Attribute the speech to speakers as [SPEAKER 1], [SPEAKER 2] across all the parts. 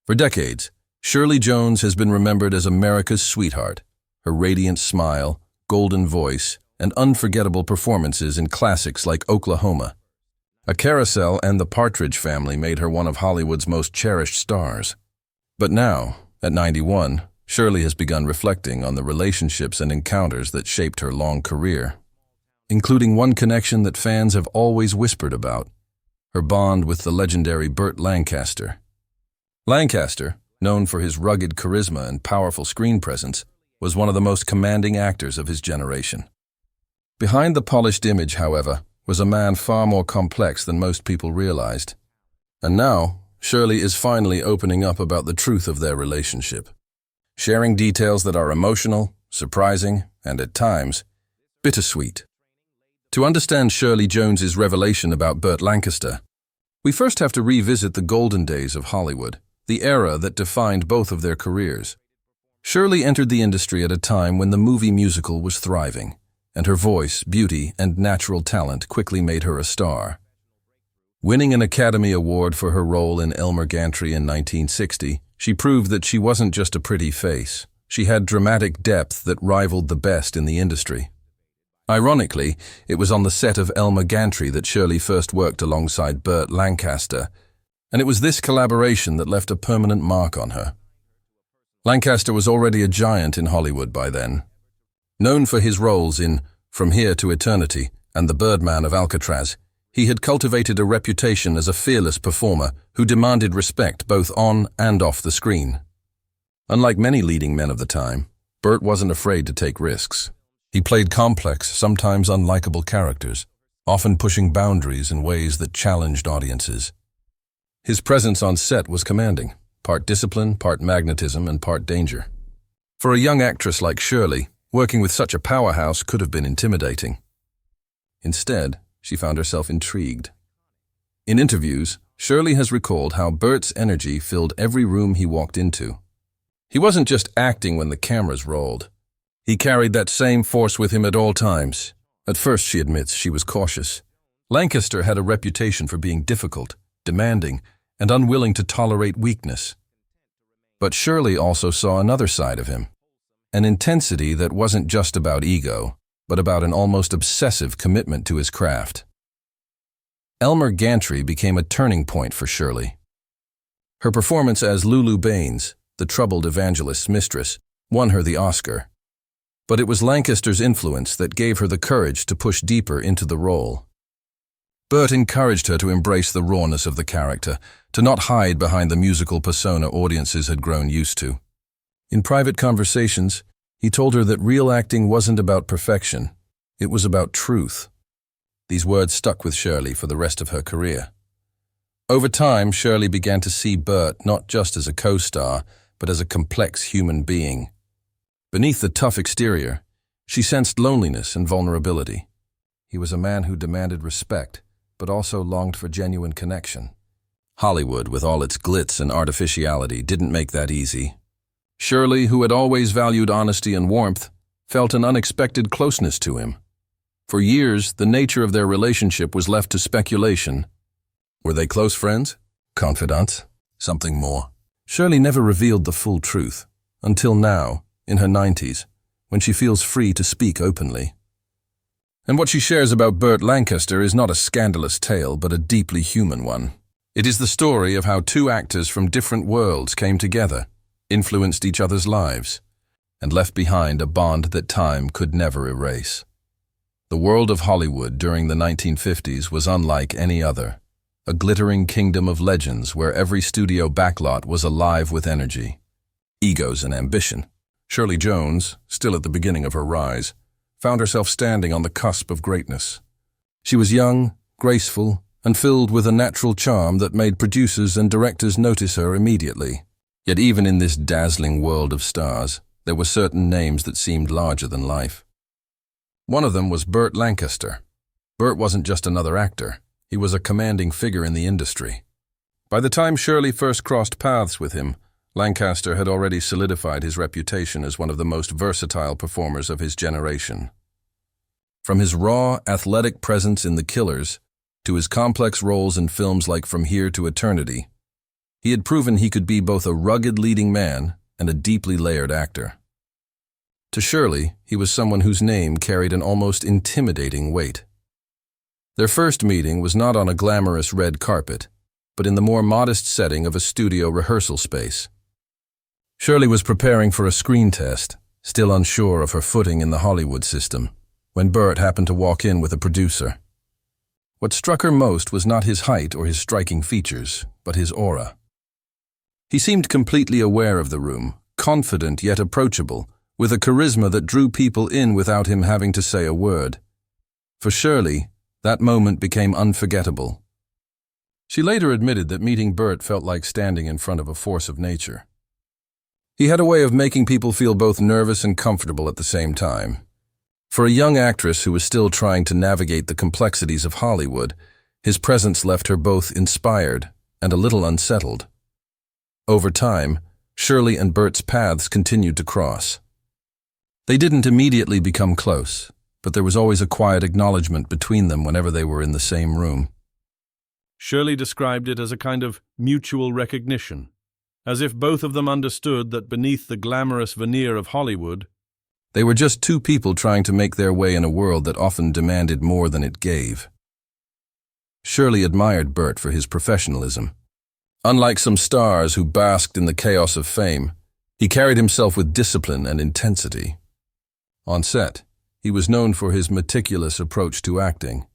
[SPEAKER 1] For decades, Shirley Jones has been remembered as America's sweetheart. Her radiant smile, golden voice, and unforgettable performances in classics like Oklahoma, A Carousel, and The Partridge Family made her one of Hollywood's most cherished stars. But now, at 91, Shirley has begun reflecting on the relationships and encounters that shaped her long career, including one connection that fans have always whispered about: her bond with the legendary Burt Lancaster. Lancaster, known for his rugged charisma and powerful screen presence, was one of the most commanding actors of his generation. Behind the polished image, however, was a man far more complex than most people realized. And now, Shirley is finally opening up about the truth of their relationship, sharing details that are emotional, surprising, and at times, bittersweet. To understand Shirley Jones's revelation about Burt Lancaster, we first have to revisit the golden days of Hollywood, the era that defined both of their careers. Shirley entered the industry at a time when the movie musical was thriving, and her voice, beauty, and natural talent quickly made her a star. Winning an Academy Award for her role in Elmer Gantry in 1960, she proved that she wasn't just a pretty face. She had dramatic depth that rivaled the best in the industry. Ironically, it was on the set of Elmer Gantry that Shirley first worked alongside Burt Lancaster, and it was this collaboration that left a permanent mark on her. Lancaster was already a giant in Hollywood by then. Known for his roles in From Here to Eternity and The Birdman of Alcatraz, he had cultivated a reputation as a fearless performer who demanded respect both on and off the screen. Unlike many leading men of the time, Burt wasn't afraid to take risks. He played complex, sometimes unlikable characters, often pushing boundaries in ways that challenged audiences. His presence on set was commanding, part discipline, part magnetism, and part danger. For a young actress like Shirley, working with such a powerhouse could have been intimidating. Instead, she found herself intrigued. In interviews, Shirley has recalled how Burt's energy filled every room he walked into. He wasn't just acting when the cameras rolled. He carried that same force with him at all times. At first, she admits, she was cautious. Lancaster had a reputation for being difficult, demanding, and unwilling to tolerate weakness. But Shirley also saw another side of him, an intensity that wasn't just about ego, but about an almost obsessive commitment to his craft. Elmer Gantry became a turning point for Shirley. Her performance as Lulu Baines, the troubled evangelist's mistress, won her the Oscar. But it was Lancaster's influence that gave her the courage to push deeper into the role. Burt encouraged her to embrace the rawness of the character, to not hide behind the musical persona audiences had grown used to. In private conversations, he told her that real acting wasn't about perfection, it was about truth. These words stuck with Shirley for the rest of her career. Over time, Shirley began to see Burt not just as a co-star, but as a complex human being. Beneath the tough exterior, she sensed loneliness and vulnerability. He was a man who demanded respect, but also longed for genuine connection. Hollywood, with all its glitz and artificiality, didn't make that easy. Shirley, who had always valued honesty and warmth, felt an unexpected closeness to him. For years, the nature of their relationship was left to speculation. Were they close friends? Confidants? Something more? Shirley never revealed the full truth, until now, in her 90s, when she feels free to speak openly. And what she shares about Burt Lancaster is not a scandalous tale, but a deeply human one. It is the story of how two actors from different worlds came together, influenced each other's lives, and left behind a bond that time could never erase. The world of Hollywood during the 1950s was unlike any other, a glittering kingdom of legends where every studio backlot was alive with energy, egos, and ambition. Shirley Jones, still at the beginning of her rise, found herself standing on the cusp of greatness. She was young, graceful, and filled with a natural charm that made producers and directors notice her immediately. Yet even in this dazzling world of stars, there were certain names that seemed larger than life. One of them was Burt Lancaster. Burt wasn't just another actor. He was a commanding figure in the industry. By the time Shirley first crossed paths with him, Lancaster had already solidified his reputation as one of the most versatile performers of his generation. From his raw, athletic presence in The Killers to his complex roles in films like From Here to Eternity, He had proven he could be both a rugged leading man and a deeply layered actor. To Shirley, he was someone whose name carried an almost intimidating weight. Their first meeting was not on a glamorous red carpet, but in the more modest setting of a studio rehearsal space. Shirley was preparing for a screen test, still unsure of her footing in the Hollywood system, when Burt happened to walk in with a producer. What struck her most was not his height or his striking features, but his aura. He seemed completely aware of the room, confident yet approachable, with a charisma that drew people in without him having to say a word. For Shirley, that moment became unforgettable. She later admitted that meeting Burt felt like standing in front of a force of nature. He had a way of making people feel both nervous and comfortable at the same time. For a young actress who was still trying to navigate the complexities of Hollywood, his presence left her both inspired and a little unsettled. Over time, Shirley and Burt's paths continued to cross. They didn't immediately become close, but there was always a quiet acknowledgement between them whenever they were in the same room.
[SPEAKER 2] Shirley described it as a kind of mutual recognition, as if both of them understood that beneath the glamorous veneer of Hollywood,
[SPEAKER 1] they were just two people trying to make their way in a world that often demanded more than it gave. Shirley admired Burt for his professionalism. Unlike some stars who basked in the chaos of fame, he carried himself with discipline and intensity. On set, he was known for his meticulous approach to acting,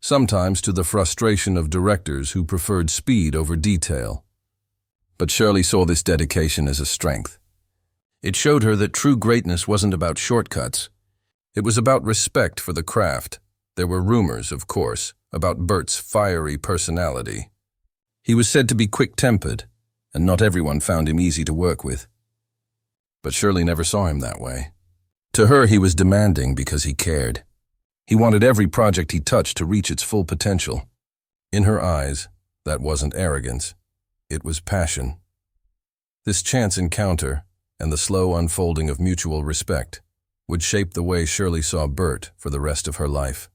[SPEAKER 1] sometimes to the frustration of directors who preferred speed over detail. But Shirley saw this dedication as a strength. It showed her that true greatness wasn't about shortcuts. It was about respect for the craft. There were rumors, of course, about Burt's fiery personality. He was said to be quick-tempered, and not everyone found him easy to work with. But Shirley never saw him that way. To her, he was demanding because he cared. He wanted every project he touched to reach its full potential. In her eyes, that wasn't arrogance. It was passion. This chance encounter, and the slow unfolding of mutual respect, would shape the way Shirley saw Burt for the rest of her life.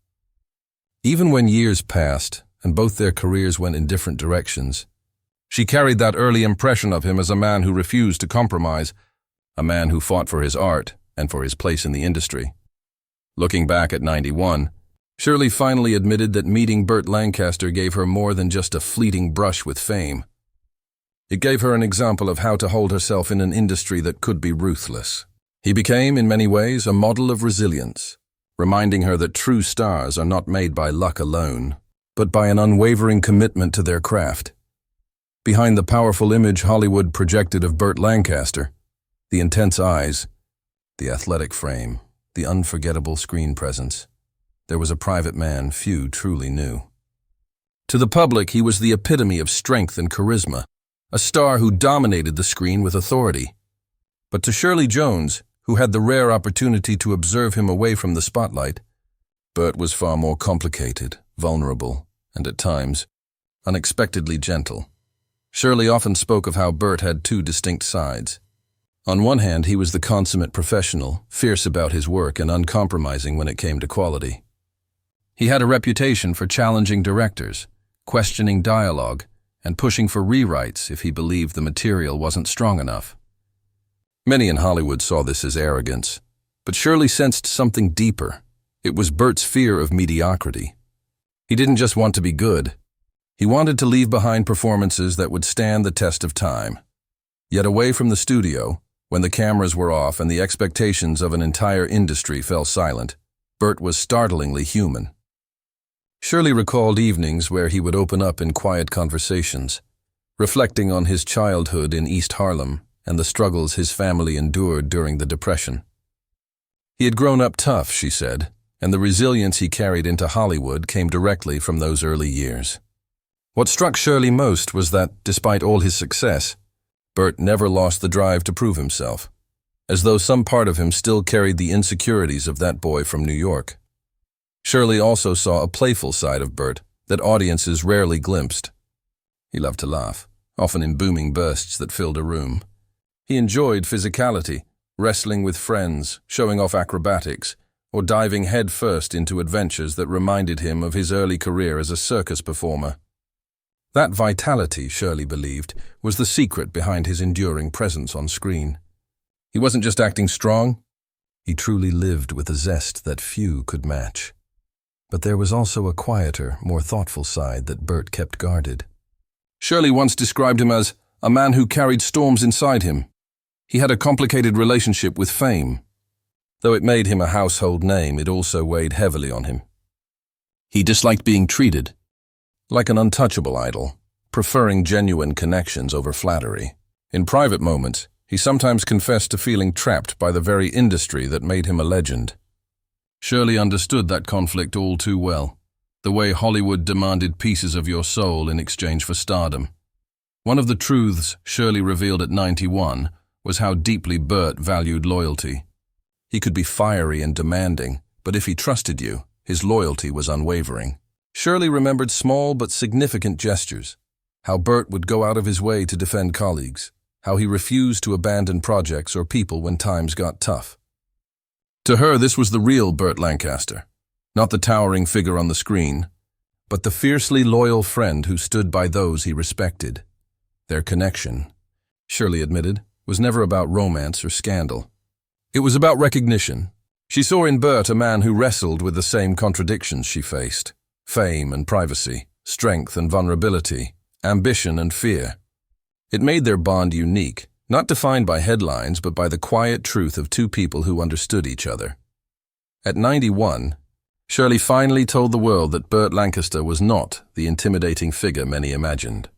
[SPEAKER 1] Even when years passed, and both their careers went in different directions, she carried that early impression of him as a man who refused to compromise, a man who fought for his art and for his place in the industry. Looking back at '91, Shirley finally admitted that meeting Burt Lancaster gave her more than just a fleeting brush with fame. It gave her an example of how to hold herself in an industry that could be ruthless. He became, in many ways, a model of resilience, reminding her that true stars are not made by luck alone, but by an unwavering commitment to their craft. Behind the powerful image Hollywood projected of Burt Lancaster, the intense eyes, the athletic frame, the unforgettable screen presence, there was a private man few truly knew. To the public, he was the epitome of strength and charisma, a star who dominated the screen with authority. But to Shirley Jones, who had the rare opportunity to observe him away from the spotlight, Burt was far more complicated, vulnerable, and at times, unexpectedly gentle. Shirley often spoke of how Burt had two distinct sides. On one hand, he was the consummate professional, fierce about his work and uncompromising when it came to quality. He had a reputation for challenging directors, questioning dialogue, and pushing for rewrites if he believed the material wasn't strong enough. Many in Hollywood saw this as arrogance, but Shirley sensed something deeper. It was Burt's fear of mediocrity. He didn't just want to be good. He wanted to leave behind performances that would stand the test of time. Yet away from the studio, when the cameras were off and the expectations of an entire industry fell silent, Burt was startlingly human. Shirley recalled evenings where he would open up in quiet conversations, reflecting on his childhood in East Harlem and the struggles his family endured during the Depression. He had grown up tough, she said, and the resilience he carried into Hollywood came directly from those early years. What struck Shirley most was that, despite all his success, Burt never lost the drive to prove himself, as though some part of him still carried the insecurities of that boy from New York. Shirley also saw a playful side of Burt that audiences rarely glimpsed. He loved to laugh, often in booming bursts that filled a room. He enjoyed physicality, wrestling with friends, showing off acrobatics, or diving headfirst into adventures that reminded him of his early career as a circus performer. That vitality, Shirley believed, was the secret behind his enduring presence on screen. He wasn't just acting strong, he truly lived with a zest that few could match. But there was also a quieter, more thoughtful side that Burt kept guarded. Shirley once described him as a man who carried storms inside him. He had a complicated relationship with fame. Though it made him a household name, it also weighed heavily on him. He disliked being treated like an untouchable idol, preferring genuine connections over flattery. In private moments, he sometimes confessed to feeling trapped by the very industry that made him a legend. Shirley understood that conflict all too well, the way Hollywood demanded pieces of your soul in exchange for stardom. One of the truths Shirley revealed at 91 was how deeply Burt valued loyalty. He could be fiery and demanding, but if he trusted you, his loyalty was unwavering. Shirley remembered small but significant gestures, how Burt would go out of his way to defend colleagues, how he refused to abandon projects or people when times got tough. To her, this was the real Burt Lancaster, not the towering figure on the screen, but the fiercely loyal friend who stood by those he respected. Their connection, Shirley admitted, was never about romance or scandal. It was about recognition. She saw in Burt a man who wrestled with the same contradictions she faced: fame and privacy, strength and vulnerability, ambition and fear. It made their bond unique, not defined by headlines but by the quiet truth of two people who understood each other. At 91, Shirley finally told the world that Burt Lancaster was not the intimidating figure many imagined.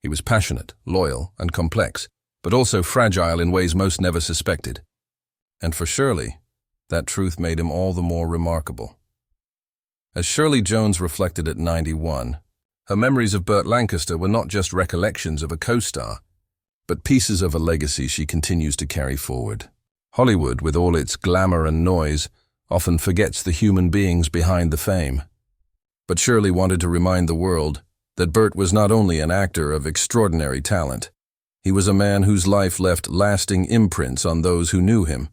[SPEAKER 1] He was passionate, loyal, and complex, but also fragile in ways most never suspected. And for Shirley, that truth made him all the more remarkable. As Shirley Jones reflected at 91, her memories of Burt Lancaster were not just recollections of a co-star, but pieces of a legacy she continues to carry forward. Hollywood, with all its glamour and noise, often forgets the human beings behind the fame. But Shirley wanted to remind the world that Burt was not only an actor of extraordinary talent, he was a man whose life left lasting imprints on those who knew him.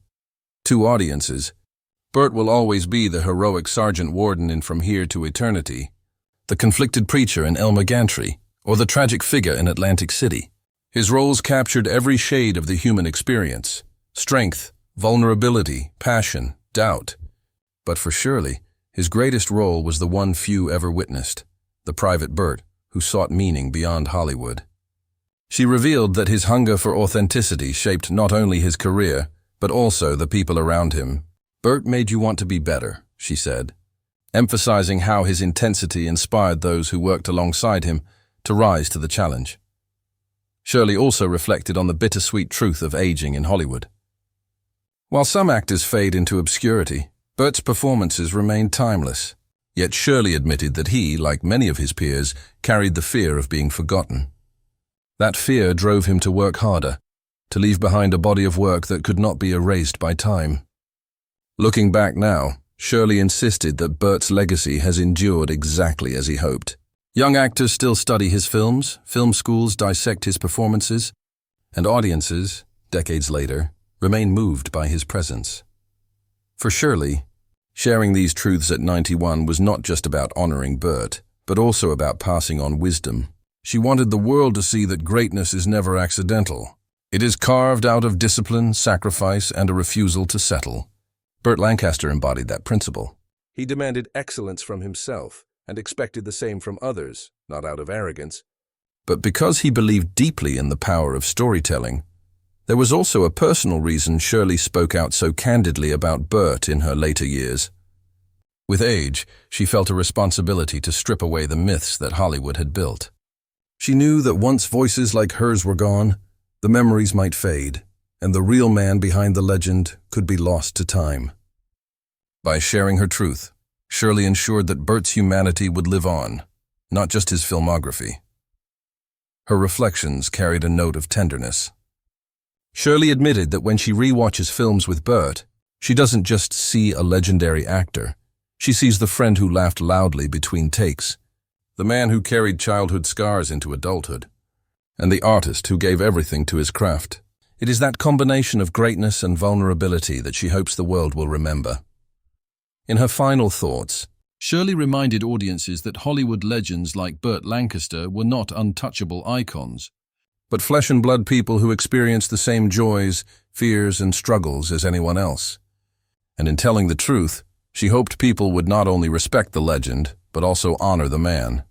[SPEAKER 1] To audiences, Burt will always be the heroic Sergeant Warden in From Here to Eternity, the conflicted preacher in Elmer Gantry, or the tragic figure in Atlantic City. His roles captured every shade of the human experience: strength, vulnerability, passion, doubt. But for Shirley, his greatest role was the one few ever witnessed: the private Burt, who sought meaning beyond Hollywood. She revealed that his hunger for authenticity shaped not only his career, but also the people around him. "Burt made you want to be better," she said, emphasizing how his intensity inspired those who worked alongside him to rise to the challenge. Shirley also reflected on the bittersweet truth of aging in Hollywood. While some actors fade into obscurity, Burt's performances remain timeless. Yet Shirley admitted that he, like many of his peers, carried the fear of being forgotten. That fear drove him to work harder, to leave behind a body of work that could not be erased by time. Looking back now, Shirley insisted that Burt's legacy has endured exactly as he hoped. Young actors still study his films, film schools dissect his performances, and audiences, decades later, remain moved by his presence. For Shirley, sharing these truths at 91 was not just about honoring Burt, but also about passing on wisdom. She wanted the world to see that greatness is never accidental. It is carved out of discipline, sacrifice, and a refusal to settle. Burt Lancaster embodied that principle. He demanded excellence from himself and expected the same from others, not out of arrogance. But because he believed deeply in the power of storytelling, there was also a personal reason Shirley spoke out so candidly about Burt in her later years. With age, she felt a responsibility to strip away the myths that Hollywood had built. She knew that once voices like hers were gone, the memories might fade, and the real man behind the legend could be lost to time. By sharing her truth, Shirley ensured that Burt's humanity would live on, not just his filmography. Her reflections carried a note of tenderness. Shirley admitted that when she rewatches films with Burt, she doesn't just see a legendary actor. She sees the friend who laughed loudly between takes, the man who carried childhood scars into adulthood, and the artist who gave everything to his craft. It is that combination of greatness and vulnerability that she hopes the world will remember. In her final thoughts, Shirley reminded audiences that Hollywood legends like Burt Lancaster were not untouchable icons, but flesh and blood people who experienced the same joys, fears, and struggles as anyone else. And in telling the truth, she hoped people would not only respect the legend, but also honor the man.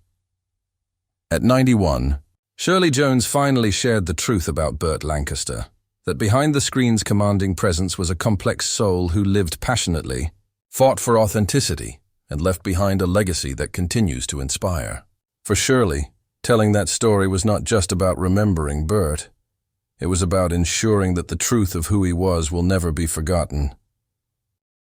[SPEAKER 1] At 91, Shirley Jones finally shared the truth about Burt Lancaster, that behind the screen's commanding presence was a complex soul who lived passionately, fought for authenticity, and left behind a legacy that continues to inspire. For Shirley, telling that story was not just about remembering Burt. It was about ensuring that the truth of who he was will never be forgotten.